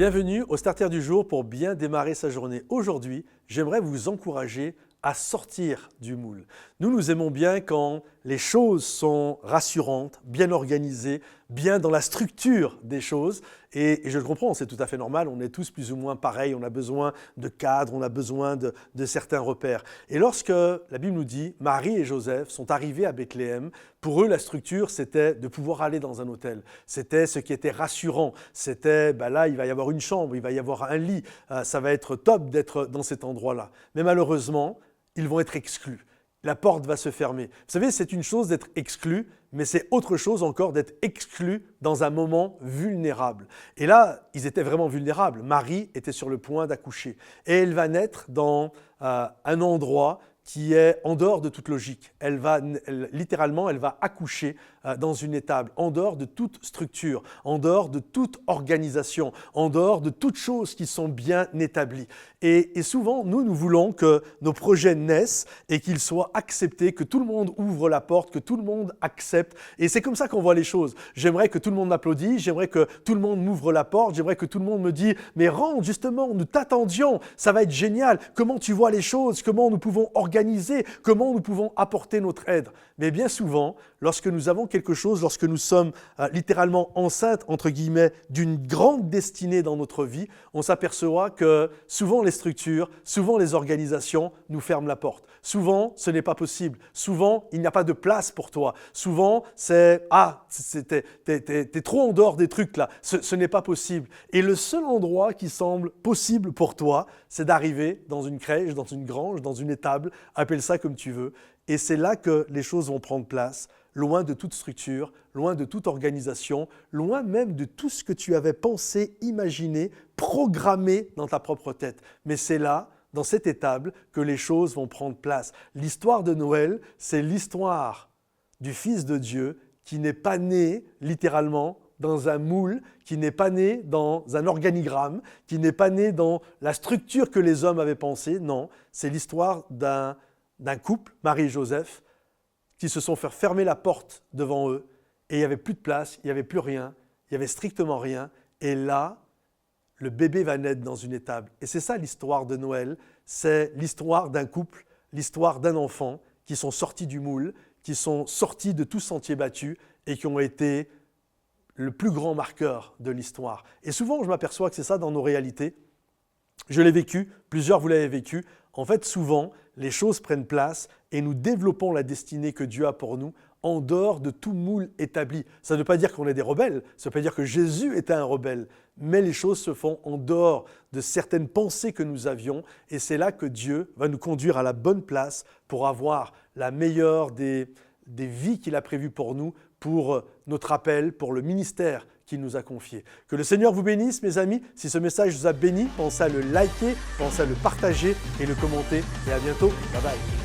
Bienvenue au Starter du jour pour bien démarrer sa journée. Aujourd'hui, j'aimerais vous encourager à sortir du moule. Nous aimons bien quand les choses sont rassurantes, bien organisées, bien dans la structure des choses. Et je le comprends, c'est tout à fait normal, on est tous plus ou moins pareils, on a besoin de cadres, on a besoin de certains repères. Et lorsque la Bible nous dit, Marie et Joseph sont arrivés à Bethléem, pour eux la structure c'était de pouvoir aller dans un hôtel. C'était ce qui était rassurant, c'était là il va y avoir une chambre, il va y avoir un lit, ça va être top d'être dans cet endroit-là. Mais malheureusement, ils vont être exclus. La porte va se fermer. Vous savez, c'est une chose d'être exclu, mais c'est autre chose encore d'être exclu dans un moment vulnérable. Et là, ils étaient vraiment vulnérables. Marie était sur le point d'accoucher. Et elle va naître dans un endroit qui est en dehors de toute logique. Littéralement, elle va accoucher dans une étable, en dehors de toute structure, en dehors de toute organisation, en dehors de toutes choses qui sont bien établies. Et souvent, nous voulons que nos projets naissent et qu'ils soient acceptés, que tout le monde ouvre la porte, que tout le monde accepte. Et c'est comme ça qu'on voit les choses. J'aimerais que tout le monde m'applaudisse, j'aimerais que tout le monde m'ouvre la porte, j'aimerais que tout le monde me dise « Mais rentre, justement, nous t'attendions, ça va être génial. Comment tu vois les choses? Comment nous pouvons organiser? Comment nous pouvons apporter notre aide ?» Mais bien souvent, lorsque nous avons quelque chose, lorsque nous sommes littéralement enceintes, entre guillemets, d'une grande destinée dans notre vie, on s'aperçoit que souvent les structures, souvent les organisations nous ferment la porte. Souvent, ce n'est pas possible. Souvent, il n'y a pas de place pour toi. Souvent, c'est « Ah, t'es trop en dehors des trucs là, ce n'est pas possible. » Et le seul endroit qui semble possible pour toi, c'est d'arriver dans une crèche, dans une grange, dans une étable, appelle ça comme tu veux. Et c'est là que les choses vont prendre place, loin de toute structure, loin de toute organisation, loin même de tout ce que tu avais pensé, imaginé, programmé dans ta propre tête. Mais c'est là, dans cette étable, que les choses vont prendre place. L'histoire de Noël, c'est l'histoire du Fils de Dieu qui n'est pas né littéralement dans un moule, qui n'est pas né dans un organigramme, qui n'est pas né dans la structure que les hommes avaient pensée. Non, c'est l'histoire d'un couple, Marie et Joseph, qui se sont fait fermer la porte devant eux et il n'y avait plus de place, il n'y avait plus rien, il n'y avait strictement rien. Et là, le bébé va naître dans une étable. Et c'est ça l'histoire de Noël, c'est l'histoire d'un couple, l'histoire d'un enfant qui sont sortis du moule, qui sont sortis de tout sentier battu et qui ont été le plus grand marqueur de l'histoire. Et souvent, je m'aperçois que c'est ça dans nos réalités. Je l'ai vécu, plusieurs vous l'avez vécu. En fait, souvent, les choses prennent place et nous développons la destinée que Dieu a pour nous en dehors de tout moule établi. Ça ne veut pas dire qu'on est des rebelles, ça ne veut pas dire que Jésus était un rebelle, mais les choses se font en dehors de certaines pensées que nous avions et c'est là que Dieu va nous conduire à la bonne place pour avoir la meilleure des vies qu'il a prévues pour nous, pour notre appel, pour le ministère qu'il nous a confié. Que le Seigneur vous bénisse, mes amis. Si ce message vous a béni, pensez à le liker, pensez à le partager et le commenter. Et à bientôt. Bye bye.